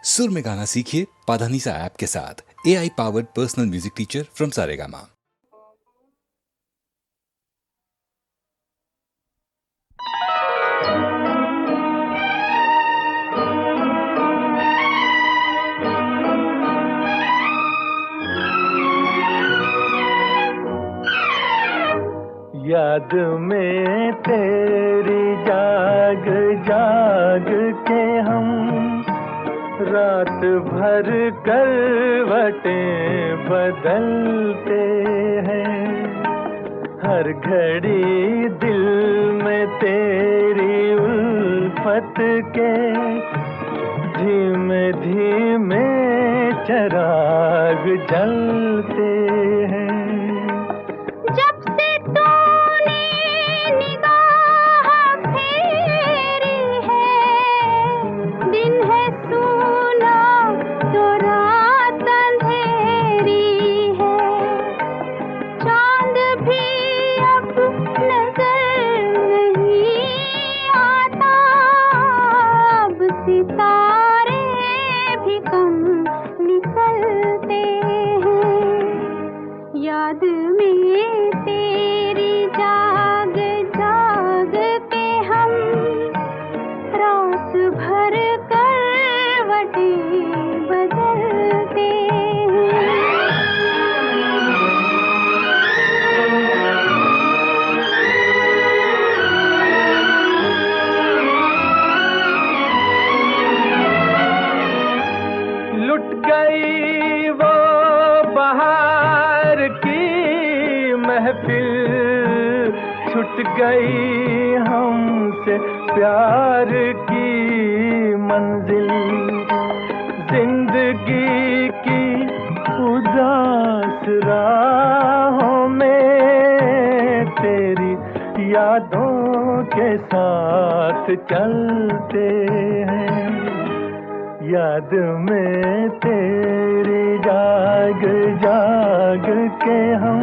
सुर में गाना सीखिए पाधानीसा ऐप के साथ। AI powered personal music teacher from Saregama. याद में तेरी जाग जाग के हम रात भर करवटें बदलते हैं। हर घड़ी दिल में तेरी उल्फत के धीमे धीमे चिराग जलते हैं। छूट गई हमसे प्यार की मंजिल। जिंदगी की उदास राहों में तेरी यादों के साथ चलते हैं। याद में तेरी जाग जाग के हम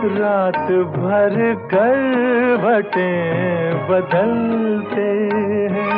रात भर करवटें बदलते हैं।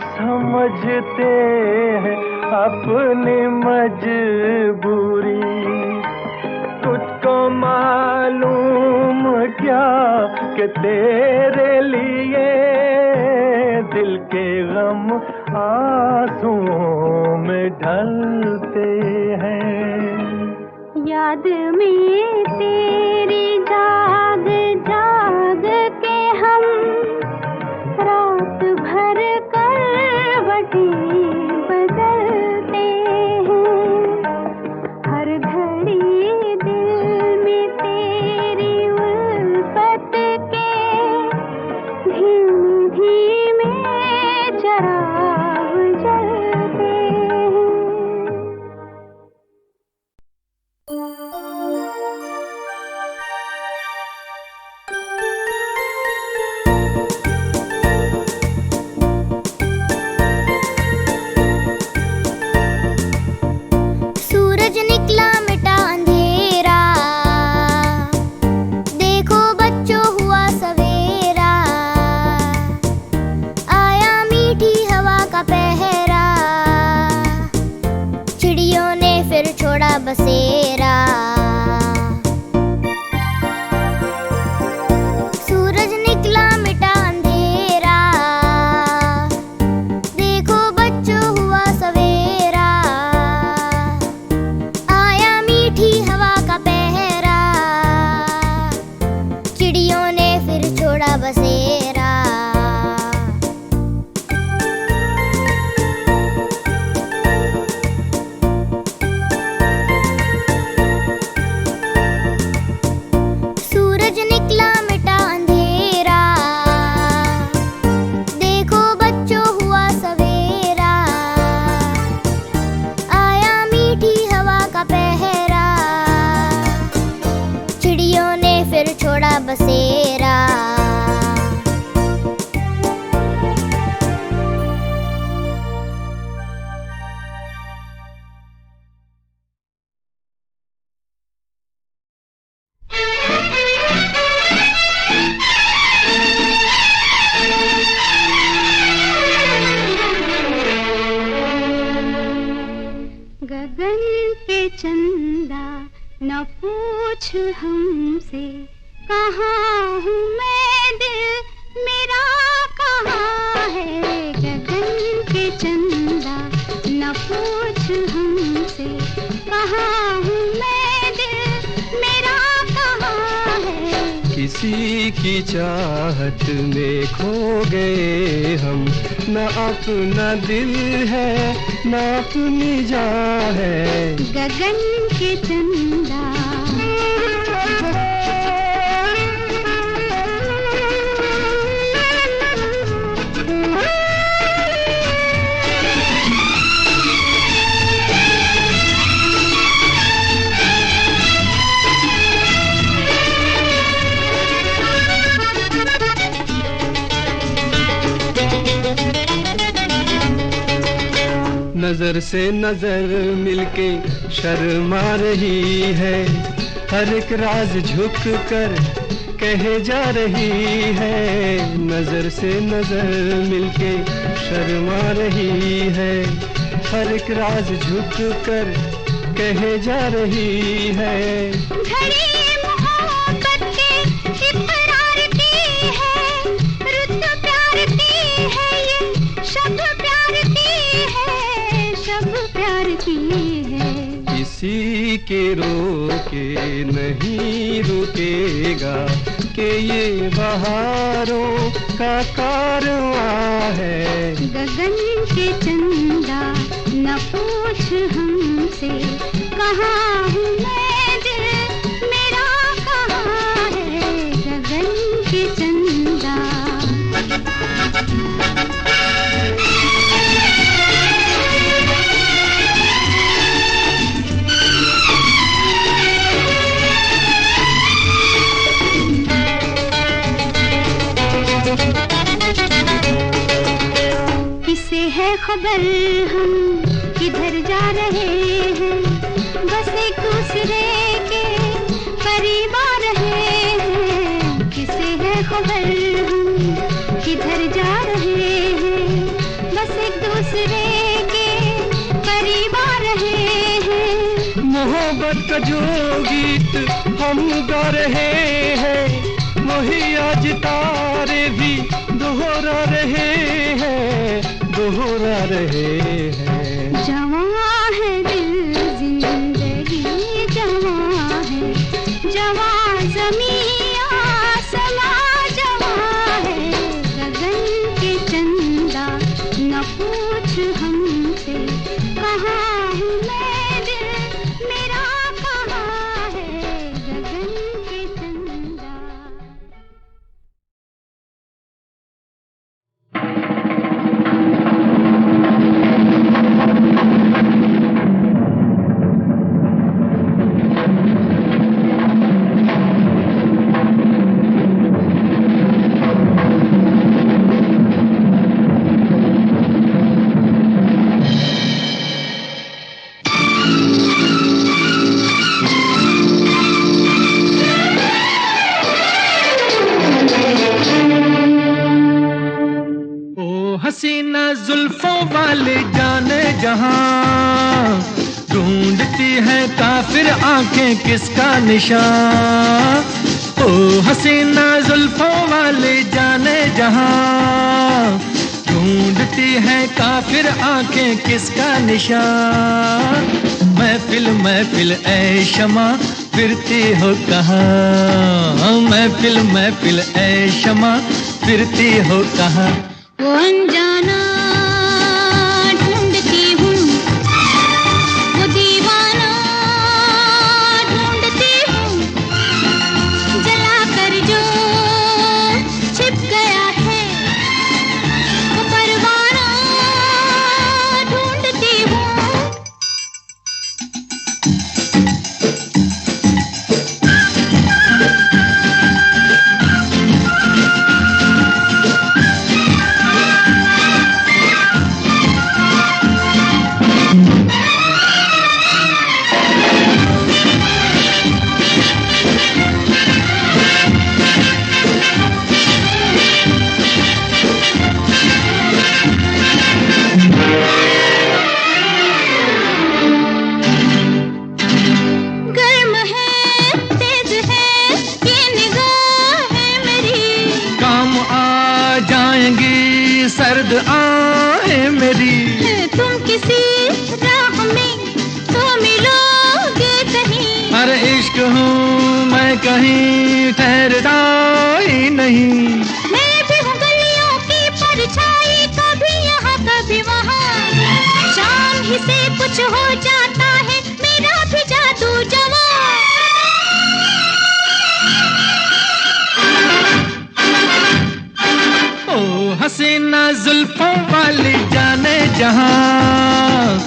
समझते हैं अपनी मजबूरी। तुझको मालूम क्या कि तेरे लिए दिल के गम आंसुओं में ढलते हैं। याद में तेरी जाग जाग के हम रात भर बदलते हैं। हर घड़ी दिल में तेरी उल्फत के धीमे धीमे चिराग जलते हैं। बसेरा। सूरज निकला मिटा अंधेरा, देखो बच्चों हुआ सवेरा। आया मीठी हवा का पहरा, चिड़ियों ने फिर छोड़ा बसेरा। सूरज निकला मिटा अंधेरा, देखो बच्चों हुआ सवेरा। आया मीठी हवा का पहरा, चिड़ियों ने फिर छोड़ा बसेरा। गगन के चंदा न पूछ हमसे, कहाँ हूँ मैं, दिल मेरा कहाँ है। गगन के चंदा न पूछ हमसे, कहाँ हूँ मैं, दिल मेरा कहाँ है। किसी की चाहत में खो गए हम, न अपना दिल है न अपनी जान है। गगन के चंदा नजर से नजर मिलके शर्मा रही है, हर एक राज झुक कर कहे जा रही है। नजर से नजर मिलके शर्मा रही है, हर एक राज झुक कर कहे जा रही है। घड़ी मोहब्बत के इकरार की है, रुत प्यार की है, ये शब प्यार की है, शब प्यार की है। किसी के रोके नहीं रुकेगा कि ये बहारों का कारवां है। गगन के चंदा न पूछ हमसे, कहाँ हूँ मैं, दिल मेरा कहाँ है। गगन के चंदा किसे है खबर हम किधर जा रहे हैं, बस एक दूसरे के करीब आ रहे हैं। किसे है खबर हम किधर जा रहे हैं, बस एक दूसरे के करीब आ रहे हैं। मोहब्बत का जो गीत हम गा रहे हैं, वही आज तारे भी दोहरा रहे हैं, दोहरा रहे हैं। जवां है दिल जिंदगी, जवां है, जवां ज़मीं आसमां जवां है। गगन के चंदा न पूछ हमसे, कहाँ हूँ मैं, दिल मेरा कहाँ है। गगन के चंदा हसीना जुल्फों वाले जाने जहां, ढूंढती है काफिर आंखें किसका निशान, ओ हसीना जुल्फों वाले जाने जहां, ढूंढती है काफिर आंखें किसका निशान। महफिल महफिल ऐ शमा फिरती हो कहाँ, महफिल महफिल ऐ शमा फिरती हो कहाँ। वो अनजाना ढूंढती हूँ, वो दीवाना ढूंढती हूँ, जला कर जो छिप गया है वो परवाना ढूंढती हूँ। सर्द आए मेरी, तुम किसी राह में तो मिलोगे कहीं, अरे इश्क हूँ मैं कहीं ठहरता ही नहीं। मैं भी हूँ गलियों की परछाई, कभी यहाँ कभी वहाँ, शाम ही से कुछ हो जाता है मेरा भी जादू जवां। हसीना जुल्फों वाली जाने जहां,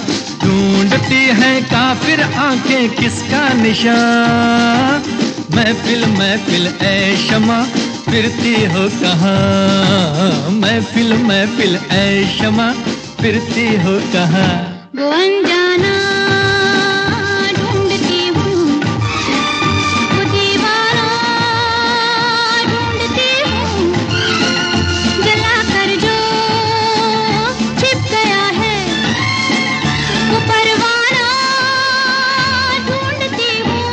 ढूंढती है काफिर आंखें किसका निशान। महफिल महफिल ऐ शमा फिरती हो कहाँ, महफिल महफिल ऐ शमा फिरती हो कहाँ। वो अनजाना ढूंढती हूँ, वो दीवाना ढूंढती हूँ, जला कर जो छिप गया है वो परवाना ढूंढती हूँ।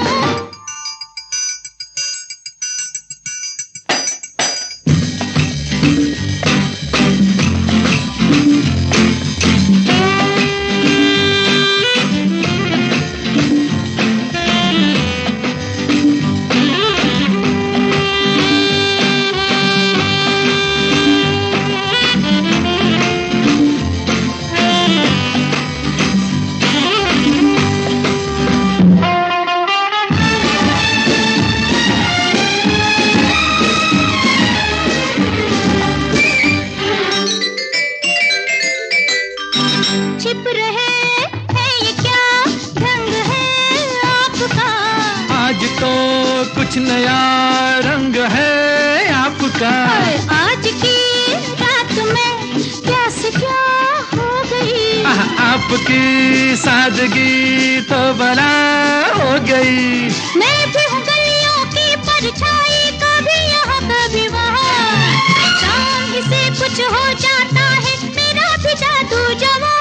छिप रहे हैं ये क्या ढंग है आपका, आज तो कुछ नया रंग है आपका। आज की रात में क्या से क्या हो गई, आपकी सादगी तो बला हो गई। मैं भी हूँ गलियों की परछाई, कभी यहाँ कभी वहाँ, शाम ही से कुछ हो जाता है मेरा भी जादू जवां।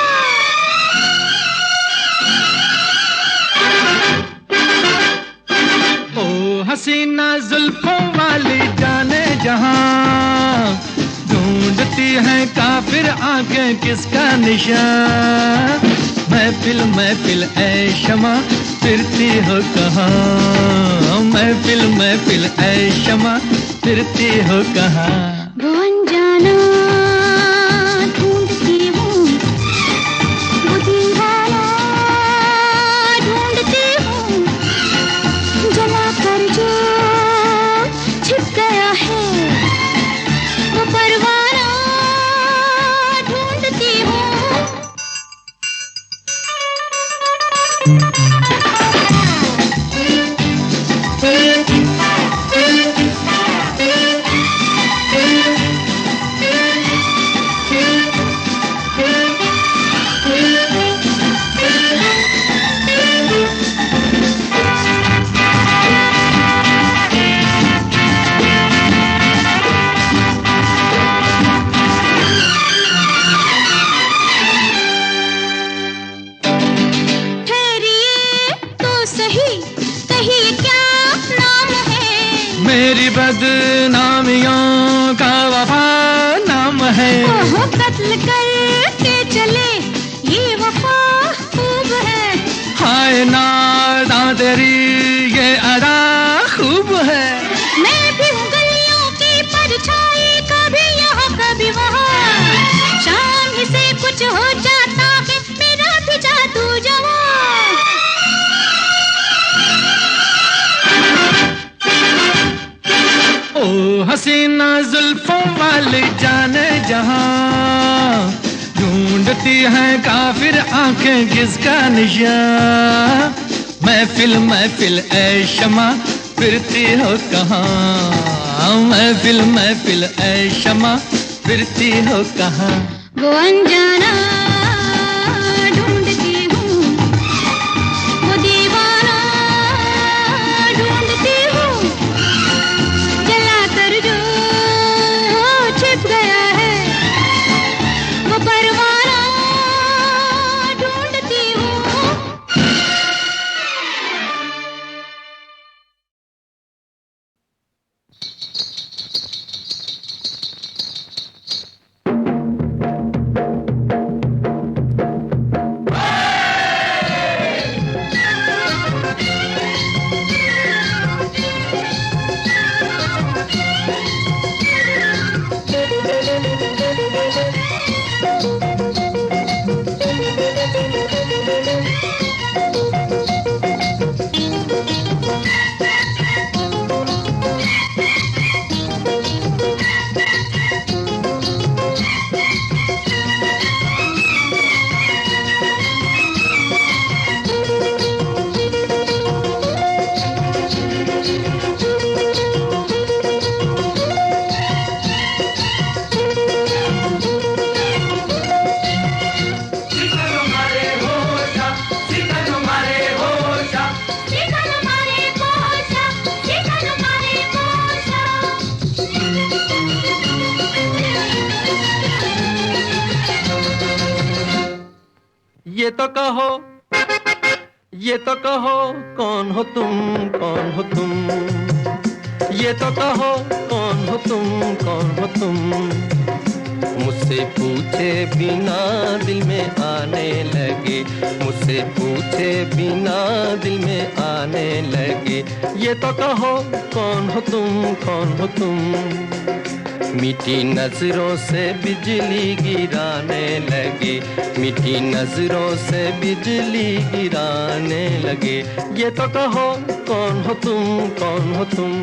हसीना जुल्फों वाली जाने जहां, ढूंढती है काफिर आंखें किसका निशान। महफिल महफिल ऐ शमा फिरती हो कहाँ, महफिल महफिल ऐ शमा फिरती हो कहाँ। वो अनजाना ढूंढती हूँ, वो दीवाना ढूंढती हूँ, जला कर जो छिप गया है वो परवाना ढूंढती हूँ। ठहरी मेरी बदनामियों का वफा नाम है। ओहो कत्ल करके चले ये वफा खूब है। हाय नादा तेरी ये अदा खूब है। मैं भी हूँ गलियों की परछाई, कभी यहाँ कभी वहाँ। शाम ही से कुछ हो जाता है मेरा भी जादू जवां। ओ हसीना जुल्फों वाली जाने जहां, ढूंढती है काफिर आंखें किसका निशान। महफिल महफिल ऐ शमा फिरती हो कहाँ, महफिल महफिल ऐ शमा फिरती हो कहाँ। वो अनजाना ढूंढती हूँ, वो दीवाना ढूंढती हूँ, जलाकर जो छिप गया है वो परवाना ढूंढती हूँ। ये तो कहो, ये तो कहो कौन हो तुम, कौन हो तुम। ये तो कहो कौन हो तुम, कौन हो तुम। मुझसे पूछे बिना दिल में आने लगे, मुझसे पूछे बिना दिल में आने लगे। ये तो कहो कौन हो तुम, कौन हो तुम। मीठी नजरों से बिजली गिराने लगे, मीठी नजरों से बिजली गिराने लगे। ये तो कहो कौन हो तुम, कौन हो तुम।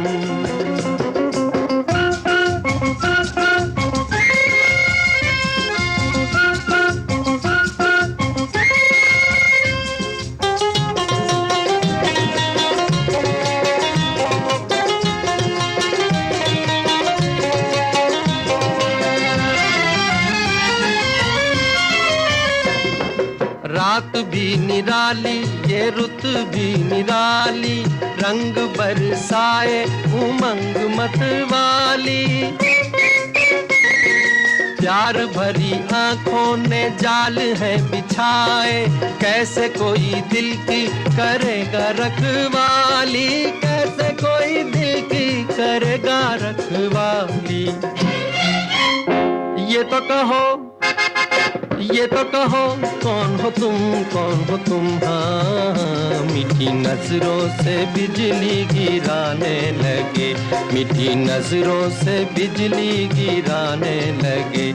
रात भी निराली, ये रुत भी निराली, रंग बरसाए उमंग मतवाली। प्यार भरी आंखों ने जाल है बिछाए, कैसे कोई दिल की करेगा रखवाली, कैसे कोई दिल की करेगा रखवाली। ये तो कहो, ये तो कहो कौन हो तुम, कौन हो तुम। हाँ मीठी नजरों से बिजली गिराने लगे, मीठी नजरों से बिजली गिराने लगे।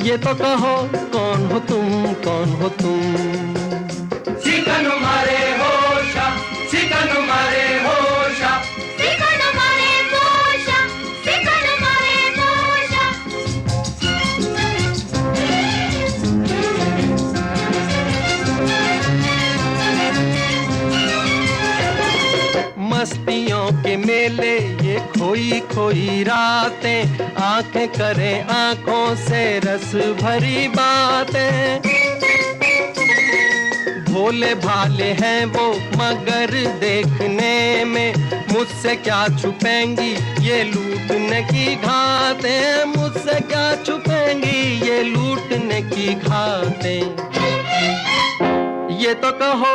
ये तो कहो कौन हो तुम, कौन हो तुम। सिकनो मारे होशा, सिकनो मारे होशा, सिकनो मारे होशा, सिकनो मारे होशा। मस्तियों के मेले ये खोई खोई रातें, आंखें करें आंखों से रस भरी बातें। भोले भाले हैं वो मगर देखने में, मुझसे क्या छुपेंगी ये लूटने की घातें, मुझसे क्या छुपेंगी ये लूटने की घातें। ये तो कहो,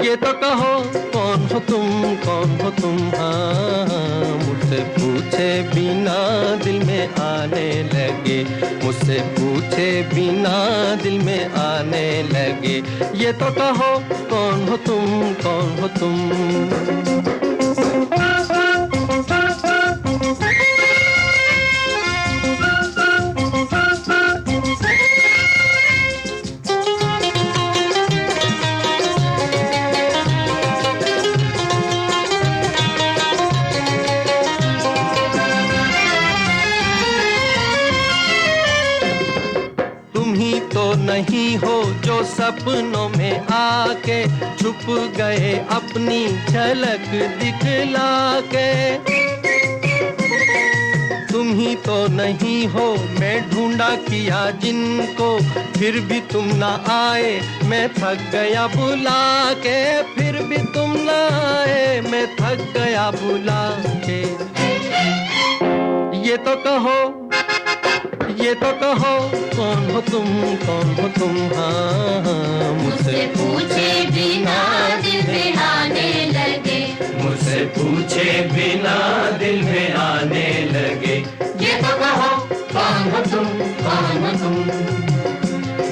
ये तो कहो कौन हो तुम, कौन हो तुम। हाँ मुझसे पूछे बिना दिल में आने लगे, मुझसे पूछे बिना दिल में आने लगे। ये तो कहो कौन हो तुम, कौन हो तुम। नहीं हो जो सपनों में आके छुप गए अपनी झलक दिखला के। तुम ही तो नहीं हो मैं ढूंढा किया जिनको, फिर भी तुम ना आए मैं थक गया बुला के, फिर भी तुम ना आए मैं थक गया बुला के। ये तो कहो, ये तो कहो कौन हो तुम, कौन हो तुम। हाँ मुझसे पूछे बिना दिल में आने लगे, मुझसे पूछे बिना दिल में आने लगे। ये तो कहो कौन हो तुम, कौन हो तुम।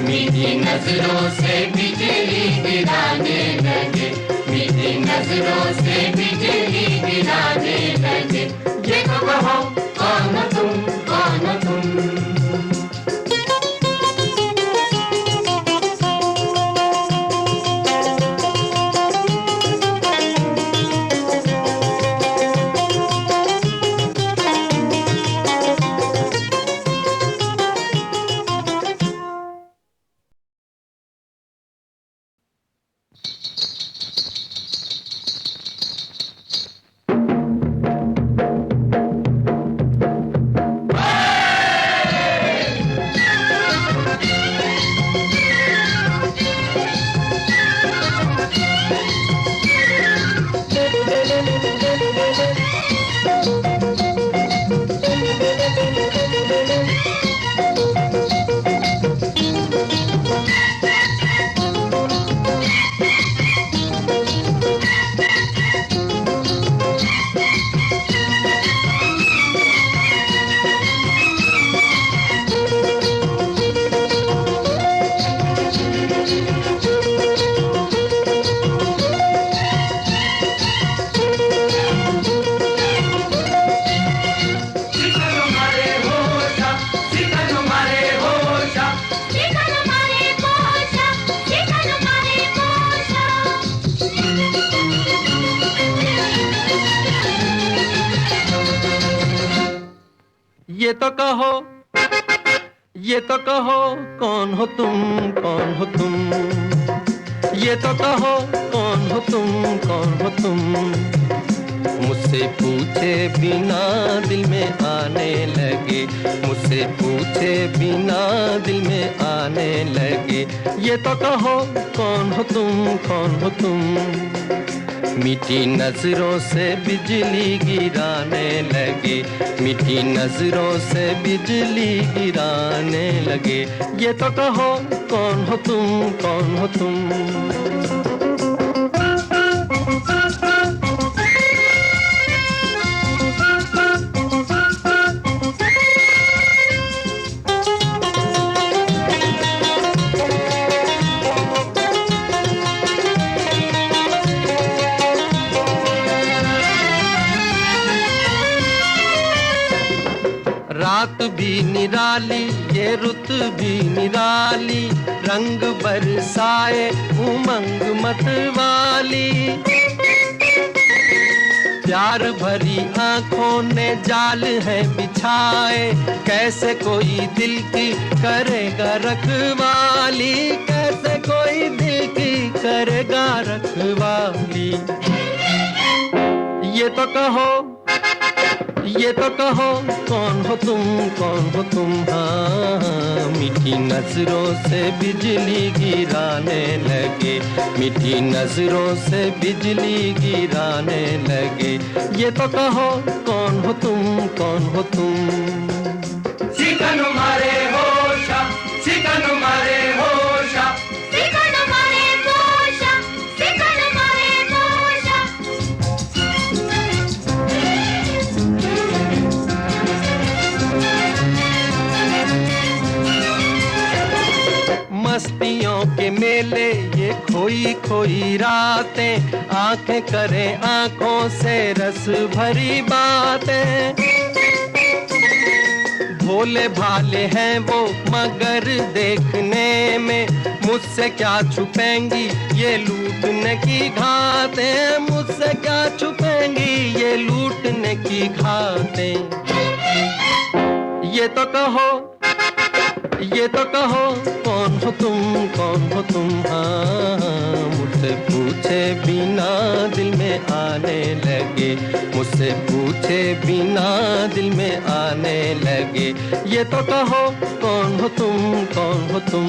मीठी नजरों से बिजली गिराने लगे, मीठी नजरों से बिजली गिराने लगे। ये तो कहो कौन हो तुम, कौन हो तुम। ये तो कहो, ये तो कहो कौन हो तुम, कौन हो तुम। ये तो कहो कौन हो तुम, कौन हो तुम। मुझसे पूछे बिना दिल में आने लगे, मुझसे पूछे बिना दिल में आने लगे। ये तो कहो कौन हो तुम, कौन हो तुम। मीठी नजरों से बिजली गिराने लगे, मीठी नजरों से बिजली गिराने लगे। ये तो कहो कौन हो तुम, कौन हो तुम। रात भी निराली, ये रुत भी निराली, रंग बरसाए उमंग मतवाली। प्यार भरी आंखों ने जाल है बिछाए, कैसे कोई दिल की करेगा रखवाली, कैसे कोई दिल की करेगा रखवाली। ये तो कहो, ये तो कहो कौन हो तुम, कौन हो तुम। हाँ मीठी नजरों से बिजली गिराने लगे, मीठी नजरों से बिजली गिराने लगे। ये तो कहो कौन हो तुम, कौन हो तुम। चिकन मारे होशा, चिकन मारे होशा, चिकन मारे होशा, चिकन मारे होशा। गिने ले ये खोई खोई रातें, आंखें करें आंखों से रस भरी बातें। भोले भाले हैं वो मगर देखने में, मुझसे क्या छुपेंगी ये लूटने की घातें, मुझसे क्या छुपेंगी ये लूटने की घातें। ये तो कहो, ये तो कहो, कौन हो तुम, कौन हो तुम? हाँ, मुझसे पूछे बिना दिल में आने लगे, मुझसे पूछे बिना दिल में आने लगे। ये तो कहो, कौन हो तुम, कौन हो तुम?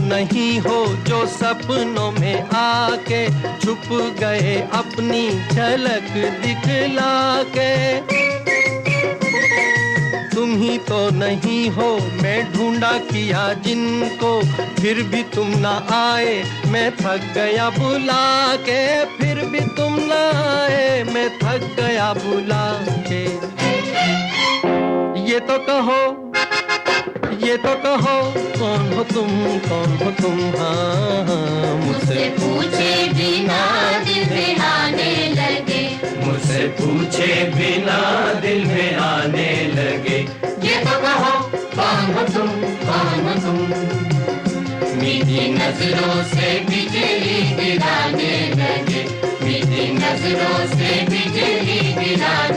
नहीं हो जो सपनों में आके छुप गए अपनी झलक दिखला के। तुम ही तो नहीं हो मैं ढूंढा किया जिनको, फिर भी तुम ना आए मैं थक गया बुला के, फिर भी तुम ना आए मैं थक गया बुला के। ये तो कहो, ये तो कहो, कौन हो तुम, कौन हो तुम? हाँ, मुझसे पूछे बिना दिल में आने लगे, मुझसे पूछे बिना दिल में आने लगे। ये तो कहो, कौन हो तुम, कौन हो तुम? मीठी नजरों से बिजली गिराने लगे, मीठी नजरों से बिजली गिराने